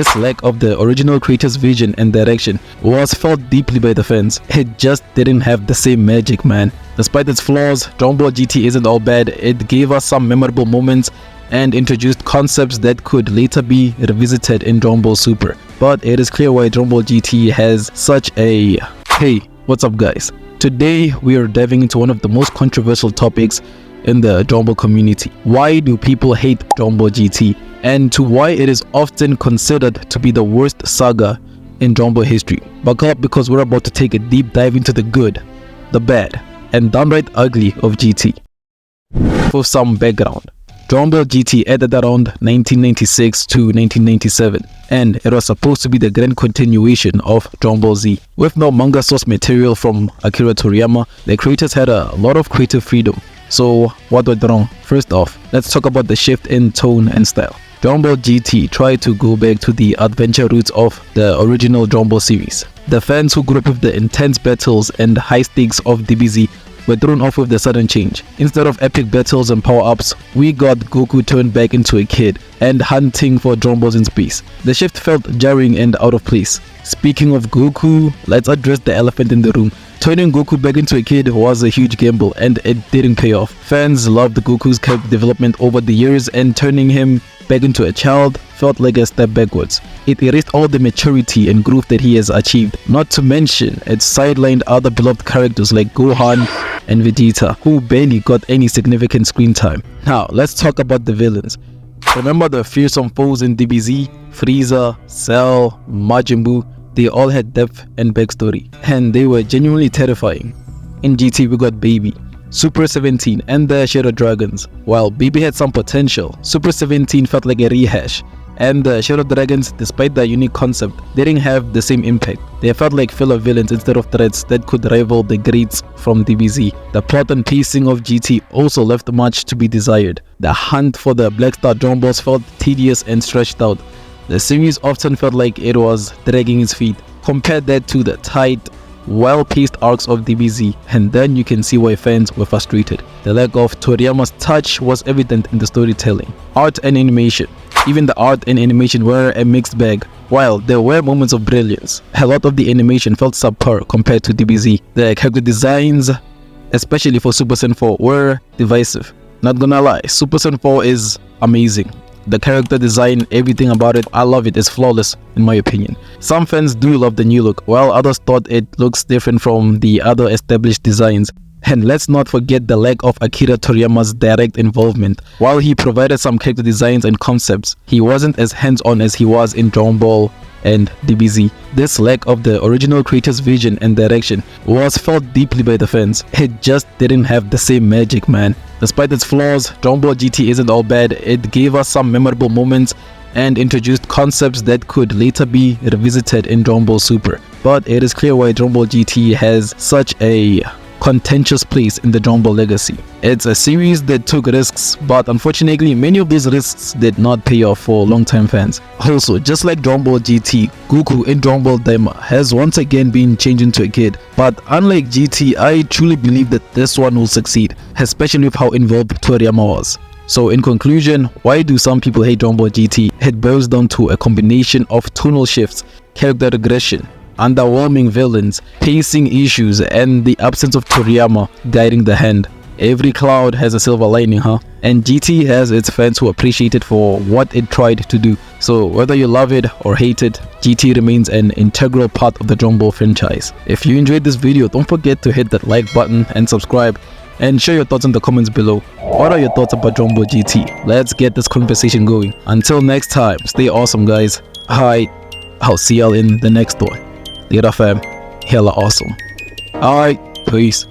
This lack of the original creator's vision and direction was felt deeply by the fans. It just didn't have the same magic, man. Despite its flaws, Dragon Ball GT isn't all bad. It gave us some memorable moments and introduced concepts that could later be revisited in Dragon Ball Super. But it is clear why Dragon Ball GT has such a... Hey, what's up guys? Today we are diving into one of the most controversial topics in the Dragon Ball community. Why do people hate Dragon Ball GT? And to why it is often considered to be the worst saga in Dragon Ball history. Buckle up because we're about to take a deep dive into the good, the bad, and downright ugly of GT. For some background, Dragon Ball GT ended around 1996 to 1997, and it was supposed to be the grand continuation of Dragon Ball Z. With no manga source material from Akira Toriyama, the creators had a lot of creative freedom. So what went wrong? First off, let's talk about the shift in tone and style. Dragon Ball GT tried to go back to the adventure roots of the original Dragon Ball series. The fans who grew up with the intense battles and high stakes of DBZ were thrown off with the sudden change. Instead of epic battles and power-ups, we got Goku turned back into a kid and hunting for Dragon Balls in space. The shift felt jarring and out of place. Speaking of Goku, let's address the elephant in the room. Turning Goku back into a kid was a huge gamble and it didn't pay off. Fans loved Goku's character development over the years, and turning him back into a child felt like a step backwards. It erased all the maturity and growth that he has achieved. Not to mention, it sidelined other beloved characters like Gohan and Vegeta, who barely got any significant screen time. Now, let's talk about the villains. Remember the fearsome foes in DBZ? Frieza, Cell, Majin Buu? They all had depth and backstory, and they were genuinely terrifying. In GT we got Baby, Super 17 and the Shadow Dragons. While Baby had some potential, Super 17 felt like a rehash, and the Shadow Dragons, despite their unique concept, didn't have the same impact. They felt like filler villains instead of threats that could rival the greats from DBZ. The plot and pacing of GT also left much to be desired. The hunt for the Black Star Dragon Balls felt tedious and stretched out. The series often felt like it was dragging its feet. Compare that to the tight, well-paced arcs of DBZ, and then you can see why fans were frustrated. The lack of Toriyama's touch was evident in the storytelling, art and animation. Even the art and animation were a mixed bag. While there were moments of brilliance, a lot of the animation felt subpar compared to DBZ. The character designs, especially for Super Saiyan 4, were divisive. Not gonna lie, Super Saiyan 4 is amazing. The character design, everything about it, I love it. It's flawless in my opinion. Some fans do love the new look, while others thought it looks different from the other established designs. And let's not forget the lack of Akira Toriyama's direct involvement. While he provided some character designs and concepts, he wasn't as hands-on as he was in Dragon Ball and DBZ. This lack of the original creator's vision and direction was felt deeply by the fans. It just didn't have the same magic, man. Despite its flaws, Dragon Ball GT isn't all bad. It gave us some memorable moments and introduced concepts that could later be revisited in Dragon Ball Super. But it is clear why Dragon Ball GT has such a contentious place in the Dragon Ball legacy. It's a series that took risks, but unfortunately many of these risks did not pay off for long-time fans. Also, just like Dragon Ball GT, Goku in Dragon Ball Daima has once again been changed into a kid. But unlike GT, I truly believe that this one will succeed, especially with how involved Toriyama was. So in conclusion, why do some people hate Dragon Ball GT? It boils down to a combination of tonal shifts, character regression, underwhelming villains, pacing issues, and the absence of Toriyama guiding the hand. Every cloud has a silver lining, huh? And GT has its fans who appreciate it for what it tried to do. So whether you love it or hate it, GT remains an integral part of the Dragon Ball franchise. If you enjoyed this video, don't forget to hit that like button and subscribe, and share your thoughts in the comments below. What are your thoughts about Dragon Ball GT? Let's get this conversation going. Until next time, stay awesome guys. Alright, I'll see y'all in the next one. Later fam, hella awesome. Alright, peace.